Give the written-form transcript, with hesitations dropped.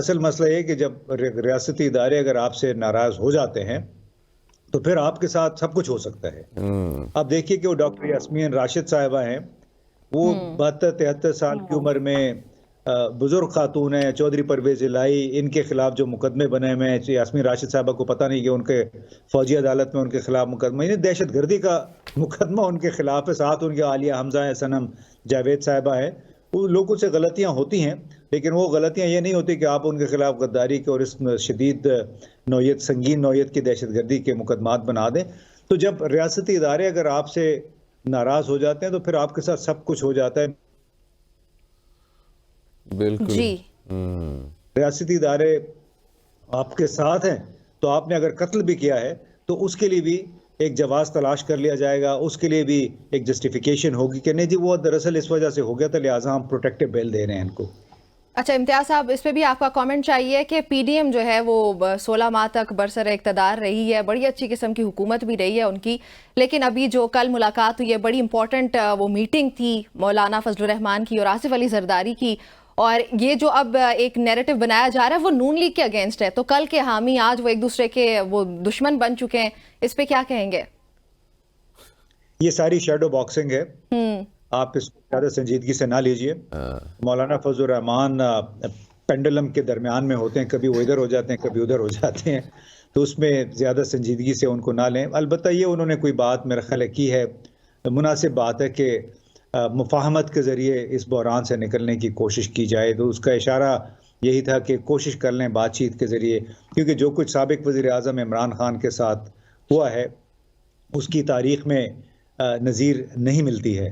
असल मसला ये है कि जब रियासती इदारे अगर आपसे नाराज हो जाते हैं तो फिर आपके साथ सब कुछ हो सकता है। अब देखिए कि वो डॉक्टर यास्मीन राशिद साहिबा हैं, वो हम्म 72-73 साल की उम्र में बुजुर्ग खातून है, चौधरी परवेज इलाही, इनके खिलाफ जो मुकदमे बने हुए हैं, यास्मीन राशिद साहिबा को पता नहीं कि उनके फौजी अदालत में उनके खिलाफ मुकदमा, यानी दहशतगर्दी का मुकदमा उनके खिलाफ है। साथ उनके आलिया हमजा है, सनम जावेद साहिबा है। वो लोगों से गलतियां होती हैं, लेकिन वो गलतियां ये नहीं होती कि आप उनके खिलाफ गद्दारी के और इस शदीद नौयत, संगीन नौयत की दहशतगर्दी के मुकदमात बना दें। तो जब रियासती इदारे अगर आपसे नाराज हो जाते हैं तो फिर आपके साथ सब कुछ हो जाता है। बिल्कुल। जी। रियासती इदारे आपके साथ हैं तो आपने अगर कत्ल भी किया है तो उसके लिए भी एक जवाब तलाश कर लिया जाएगा, उसके लिए भी एक जस्टिफिकेशन होगी कि नहीं जी वो दरअसल इस वजह से हो गया था, लिहाजा हम प्रोटेक्टिव बेल दे रहे हैं इनको। अच्छा इम्तियाज साहब, इस पे भी आपका कमेंट चाहिए कि पीडीएम जो है वो 16 माह तक बरसर इक़्तिदार रही है, बड़ी अच्छी किस्म की हुकूमत भी रही है उनकी, लेकिन अभी जो कल मुलाकात हुई है, बड़ी इंपॉर्टेंट वो मीटिंग थी मौलाना फजलुर रहमान की और आसिफ अली जरदारी की, और ये जो अब एक नैरेटिव बनाया जा रहा है वो नून लीग के अगेंस्ट है, तो कल के हामी आज वो एक दूसरे के वो दुश्मन बन चुके हैं, इस पे क्या कहेंगे? ये सारी शेडो बॉक्सिंग है, हम्म आप इसको ज़्यादा संजीदगी से ना लीजिए। मौलाना फजलुर रहमान पेंडुलम के दरमियान में होते हैं, कभी वो इधर हो जाते हैं कभी उधर हो जाते हैं, तो उसमें ज़्यादा संजीदगी से उनको ना लें। अलबत्ता ये उन्होंने कोई बात मेरा ख्याल है की है, मुनासिब बात है कि मुफाहमत के ज़रिए इस बहरान से निकलने की कोशिश की जाए, तो उसका इशारा यही था कि कोशिश कर लें बातचीत के ज़रिए, क्योंकि जो कुछ साबिक वज़ीर आज़म इमरान खान के साथ हुआ है उसकी तारीख़ में नज़ीर नहीं मिलती है।